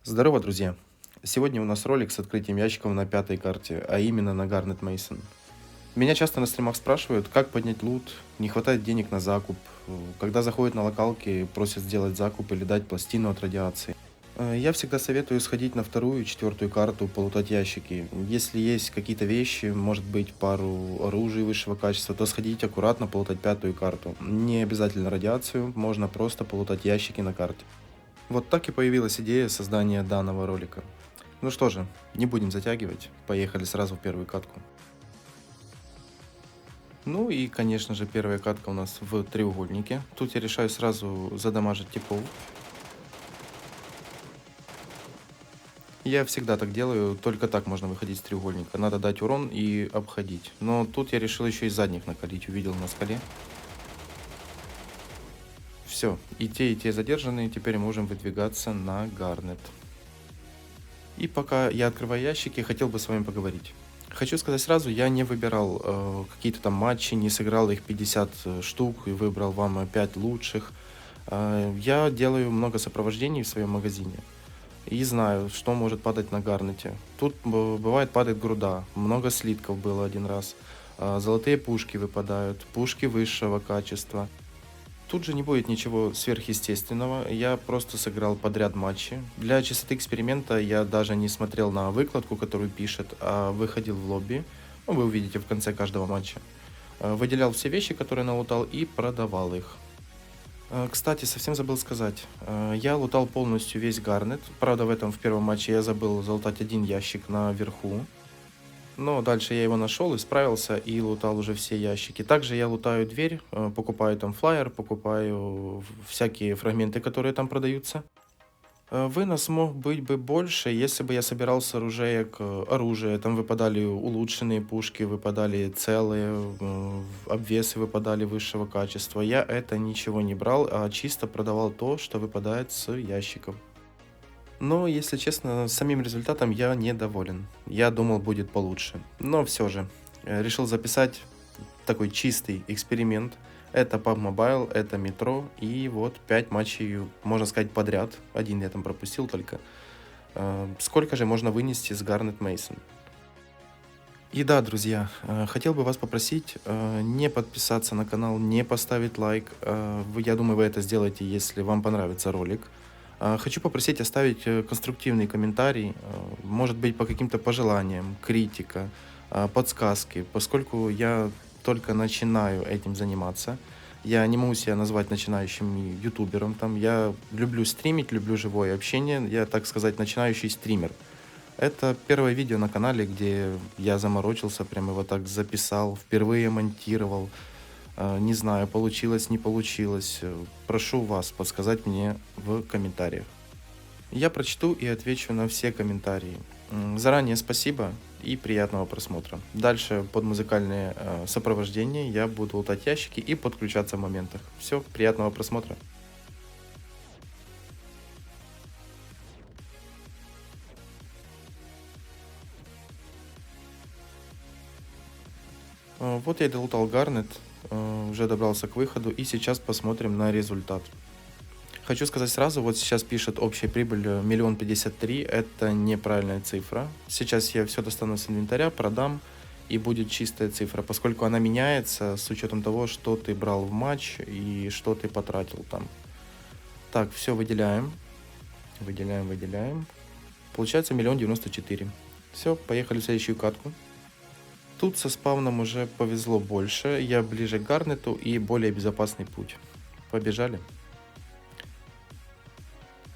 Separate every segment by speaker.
Speaker 1: Здорово, друзья! Сегодня у нас ролик с открытием ящиков на пятой карте, а именно на Garnet Mason. Меня часто на стримах спрашивают, как поднять лут, не хватает денег на закуп, когда заходят на локалки, просят сделать закуп или дать пластину от радиации. Я всегда советую сходить на вторую и четвертую карту, полутать ящики. Если есть какие-то вещи, может быть пару оружий высшего качества, то сходить аккуратно, полутать пятую карту. Не обязательно радиацию, можно просто полутать ящики на карте. Вот так и появилась идея создания данного ролика. Ну что же, не будем затягивать, поехали сразу в первую катку. Ну и, конечно же, первая катка у нас в треугольнике. Тут я решаю сразу задамажить типов. Я всегда так делаю, только так можно выходить с треугольника. Надо дать урон и обходить. Но тут я решил еще и задних накалить, увидел на скале. Все, и те задержанные, теперь можем выдвигаться на Гарнет. И пока я открываю ящики, хотел бы с вами поговорить. Хочу сказать сразу, я не выбирал какие-то там матчи, не сыграл их 50 штук и выбрал вам 5 лучших. Я делаю много сопровождений в своем магазине и знаю, что может падать на Гарнете. Тут бывает падает груда, много слитков было один раз. Золотые пушки выпадают, пушки высшего качества. Тут же не будет ничего сверхъестественного, я просто сыграл подряд матчи. Для чистоты эксперимента я даже не смотрел на выкладку, которую пишет, а выходил в лобби. Ну, вы увидите в конце каждого матча. Выделял все вещи, которые налутал, и продавал их. Кстати, совсем забыл сказать, я лутал полностью весь Гарнет. Правда, в первом матче я забыл залутать один ящик наверху. Но дальше я его нашел, исправился и лутал уже все ящики. Также я лутаю дверь, покупаю там флаер, покупаю всякие фрагменты, которые там продаются. Вынос мог быть бы больше, если бы я собирал с оружеек оружие. Там выпадали улучшенные пушки, выпадали целые, обвесы выпадали высшего качества. Я это ничего не брал, а чисто продавал то, что выпадает с ящиков. Но, если честно, самим результатом я недоволен. Я думал, будет получше. Но все же, решил записать такой чистый эксперимент. Это PUBG Mobile, это метро, и вот 5 матчей, можно сказать, подряд. Один я там пропустил только. Сколько же можно вынести с Garnet Mason? И да, друзья, хотел бы вас попросить не подписаться на канал, не поставить лайк. Я думаю, вы это сделаете, если вам понравится ролик. Хочу попросить оставить конструктивный комментарий, может быть, по каким-то пожеланиям, критика, подсказки, поскольку я только начинаю этим заниматься. Я не могу себя назвать начинающим ютубером, там. Я люблю стримить, люблю живое общение, я, так сказать, начинающий стример. Это первое видео на канале, где я заморочился, прям его так записал, впервые монтировал. Не знаю, получилось, не получилось. Прошу вас подсказать мне в комментариях. Я прочту и отвечу на все комментарии. Заранее спасибо и приятного просмотра. Дальше под музыкальное сопровождение я буду лутать ящики и подключаться в моментах. Все, приятного просмотра. Вот я и долутал Гарнет, уже добрался к выходу, и сейчас посмотрим на результат. Хочу сказать сразу, вот сейчас пишет общая прибыль 1 053 000, это неправильная цифра. Сейчас я все достану с инвентаря, продам, и будет чистая цифра, поскольку она меняется с учетом того, что ты брал в матч и что ты потратил там. Так, все выделяем. Выделяем. Получается 1 094 000. Все, поехали в следующую катку. Тут со спавном уже повезло больше, я ближе к Гарнету и более безопасный путь. Побежали.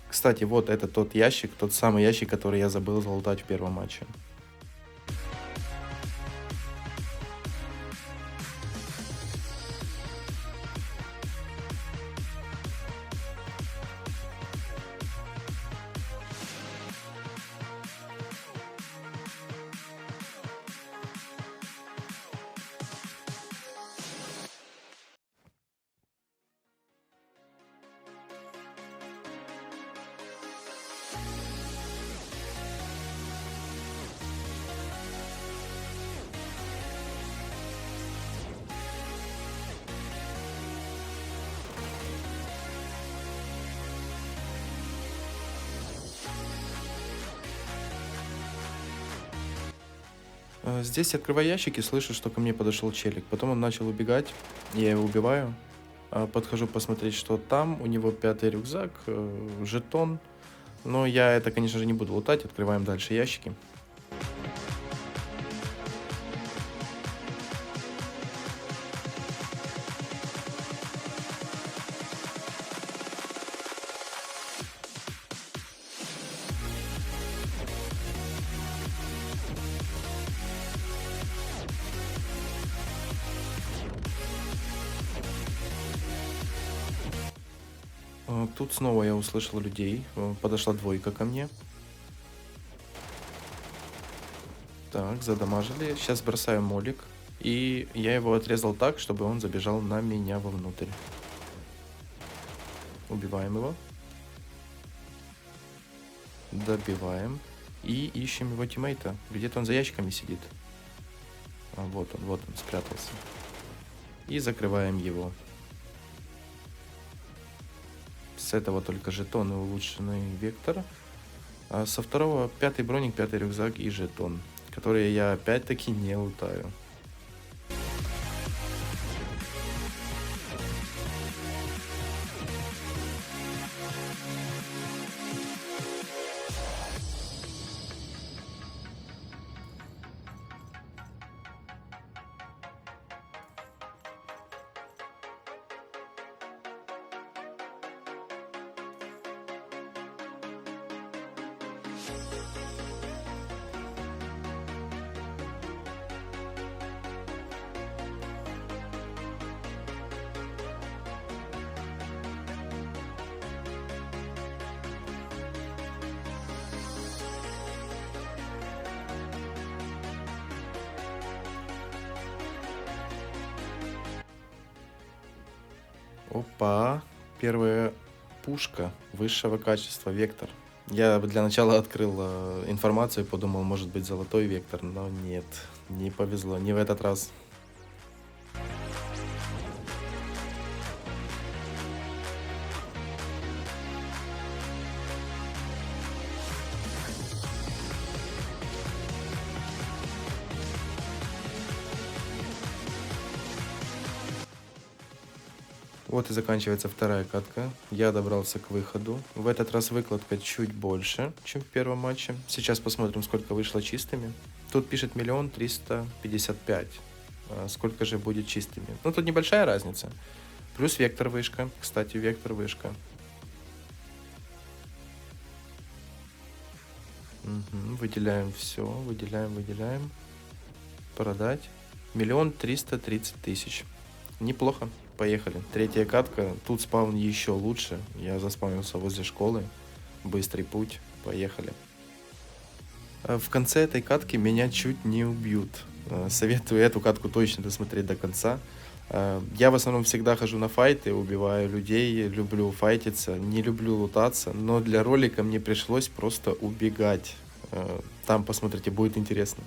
Speaker 1: Кстати, вот это тот ящик, тот самый ящик, который я забыл залутать в первом матче. Здесь, открывая ящики, слышу, что ко мне подошел челик. Потом он начал убегать, я его убиваю. Подхожу посмотреть, что там. У него 5-й рюкзак, жетон. Но я это, конечно же, не буду лутать. Открываем дальше ящики. Тут снова я услышал людей. Подошла двойка ко мне. Так, задамажили. Сейчас бросаю молик. И я его отрезал так, чтобы он забежал на меня вовнутрь. Убиваем его. Добиваем. И ищем его тиммейта. Где-то он за ящиками сидит. Вот он, спрятался. И закрываем его. С этого только жетон и улучшенный вектор. А со второго 5-й броник, 5-й рюкзак и жетон, которые я опять-таки не лутаю. Опа, первая пушка высшего качества, вектор. Я для начала открыл информацию и подумал, может быть, золотой вектор, но нет, не повезло, не в этот раз. Вот и заканчивается вторая катка. Я добрался к выходу. В этот раз выкладка чуть больше, чем в первом матче. Сейчас посмотрим, сколько вышло чистыми. Тут пишет 1 355 000. Сколько же будет чистыми? Ну, тут небольшая разница. Плюс вектор вышка. Кстати, вектор вышка. Угу, выделяем все. Выделяем. Продать. 1 330 000. Неплохо. Поехали. Третья катка. Тут спаун еще лучше. Я заспавнился возле школы. Быстрый путь. Поехали. В конце этой катки меня чуть не убьют. Советую эту катку точно досмотреть до конца. Я в основном всегда хожу на файты, убиваю людей, люблю файтиться, не люблю лутаться, но для ролика мне пришлось просто убегать. Там посмотрите, будет интересно.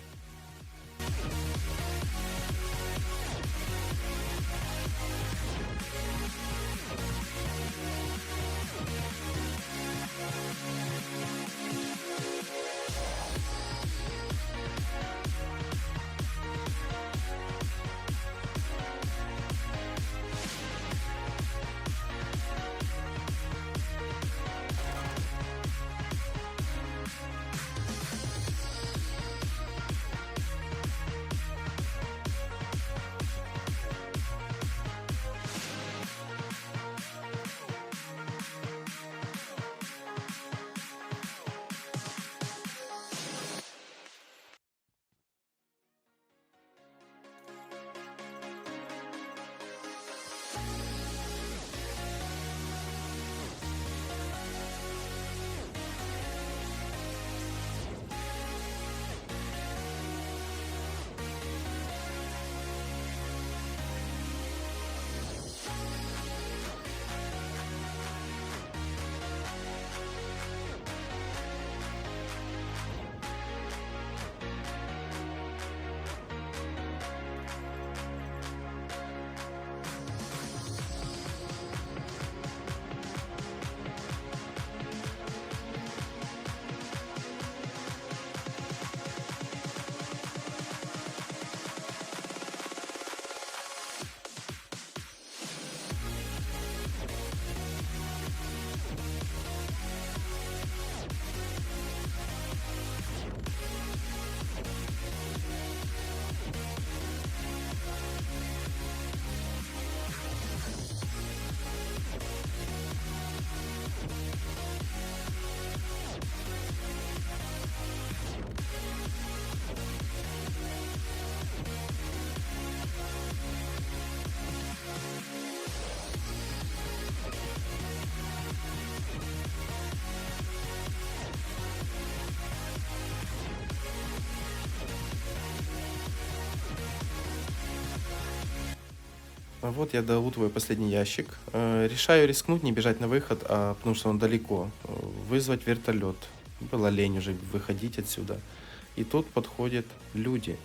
Speaker 1: Вот я долутываю последний ящик. Решаю рискнуть, не бежать на выход, потому что он далеко. Вызвать вертолет. Было лень уже выходить отсюда. И тут подходят люди.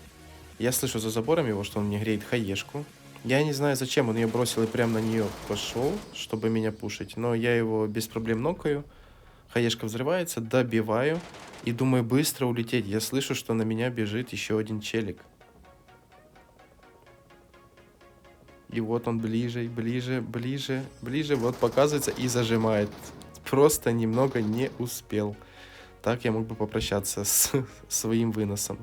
Speaker 1: Я слышу за забором его, что он мне греет хаешку. Я не знаю, зачем он ее бросил и прямо на нее пошел, чтобы меня пушить. Но я его без проблем нокаю. Хаешка взрывается, добиваю. И думаю быстро улететь. Я слышу, что на меня бежит еще один челик. И вот он ближе, ближе, ближе, ближе. Вот показывается и зажимает. Просто немного не успел. Так я мог бы попрощаться с своим выносом.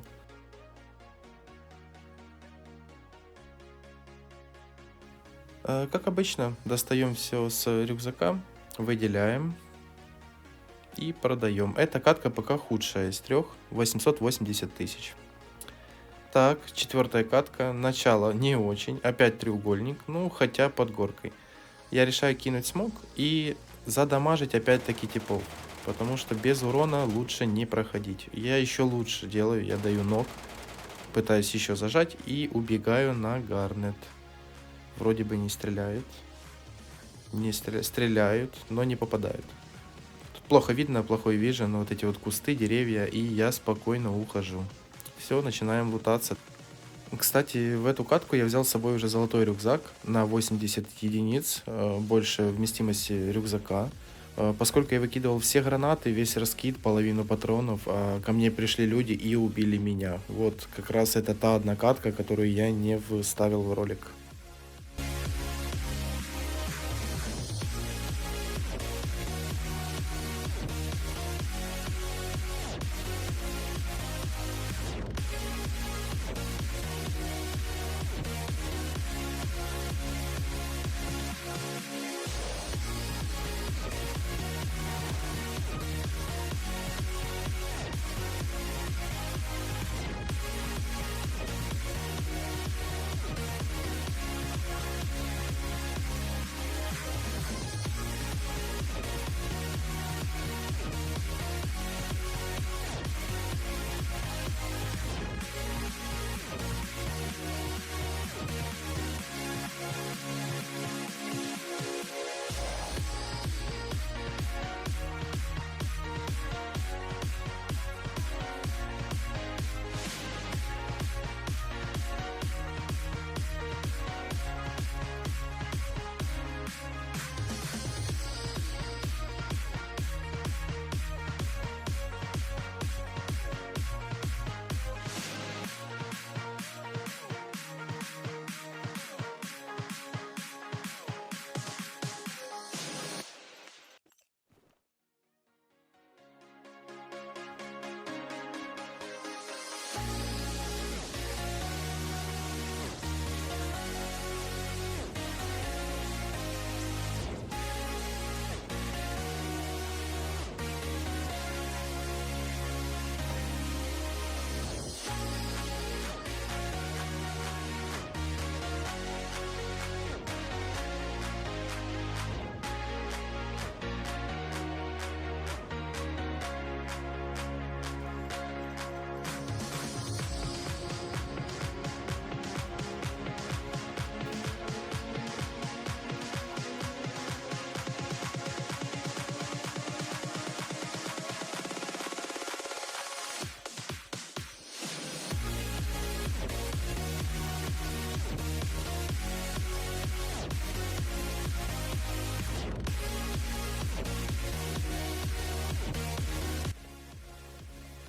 Speaker 1: Как обычно, достаем все с рюкзака, выделяем и продаем. Эта катка пока худшая из трех, 880 тысяч. Так, четвертая катка, начало не очень, опять треугольник, ну хотя под горкой. Я решаю кинуть смог и задамажить опять-таки типов, потому что без урона лучше не проходить. Я еще лучше делаю, я даю ног, пытаюсь еще зажать и убегаю на Гарнет. Вроде бы не стреляют. Не стреляют, но не попадают. Тут плохо видно, плохой вижен, вот эти вот кусты, деревья, и я спокойно ухожу. Все, начинаем лутаться. Кстати, в эту катку я взял с собой уже золотой рюкзак на 80 единиц, больше вместимости рюкзака. Поскольку я выкидывал все гранаты, весь раскид, половину патронов, ко мне пришли люди и убили меня. Вот как раз это та одна катка, которую я не вставил в ролик.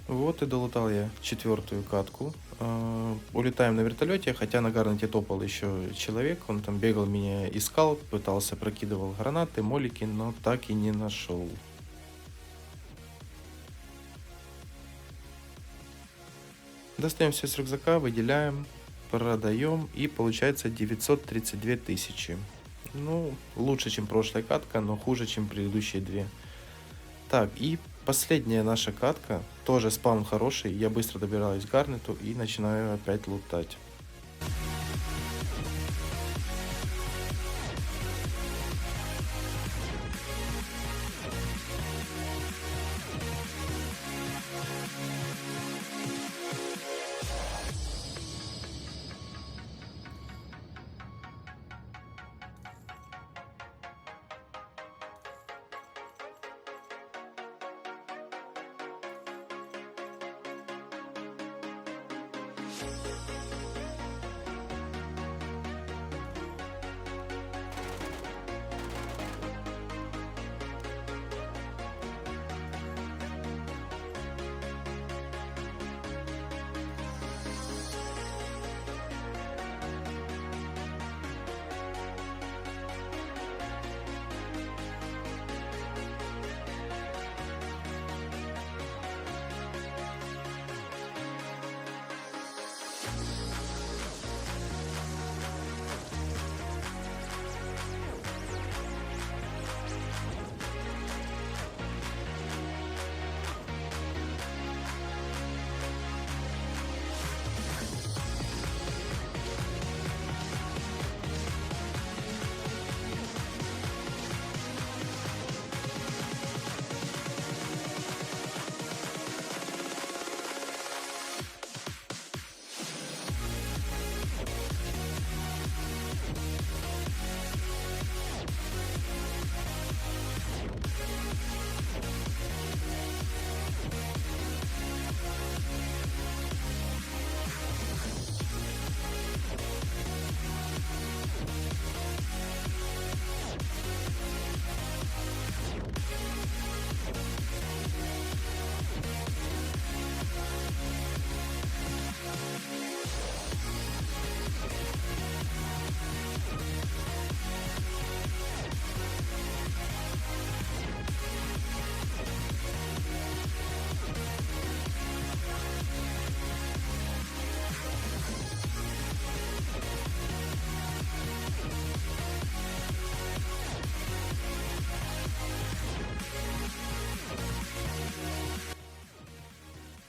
Speaker 1: Вот и долутал я четвертую катку. Улетаем на вертолете, хотя на Гарнете топал еще человек. Он там бегал, меня искал, пытался, прокидывал гранаты, молики, но так и не нашел. Достаем все с рюкзака, выделяем, продаем и получается 932 тысячи. Ну, лучше, чем прошлая катка, но хуже, чем предыдущие две. Так, и последняя наша катка. Тоже спаун хороший. Я быстро добираюсь к Гарнету и начинаю опять лутать.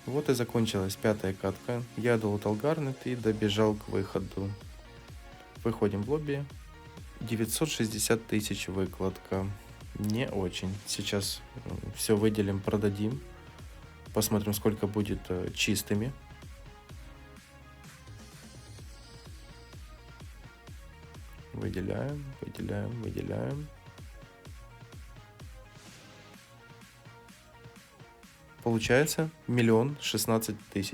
Speaker 1: Вот и закончилась пятая катка. Я долутал гарнет и добежал к выходу. Выходим в лобби. 960 тысяч выкладка. Не очень. Сейчас все выделим, продадим. Посмотрим, сколько будет чистыми. Выделяем, выделяем, выделяем. Получается 1 016 000.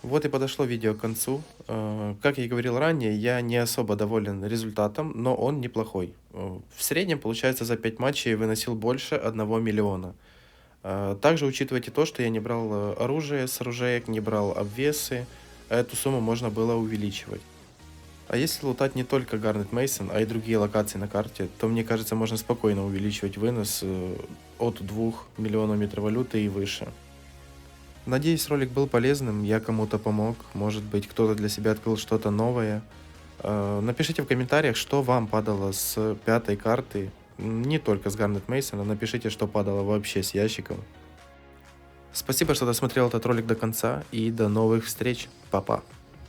Speaker 1: Вот и подошло видео к концу. Как я и говорил ранее, я не особо доволен результатом, но он неплохой. В среднем, получается, за 5 матчей выносил больше 1 миллиона. Также учитывайте то, что я не брал оружие с оружеек, не брал обвесы. Эту сумму можно было увеличивать. А если лутать не только Гарнет Мейсон, а и другие локации на карте, то мне кажется, можно спокойно увеличивать вынос от 2 миллионов метровалюты и выше. Надеюсь, ролик был полезным, я кому-то помог, может быть, кто-то для себя открыл что-то новое. Напишите в комментариях, что вам падало с пятой карты, не только с Гарнет Мейсона, напишите, что падало вообще с ящиком. Спасибо, что досмотрел этот ролик до конца, и до новых встреч, па-па.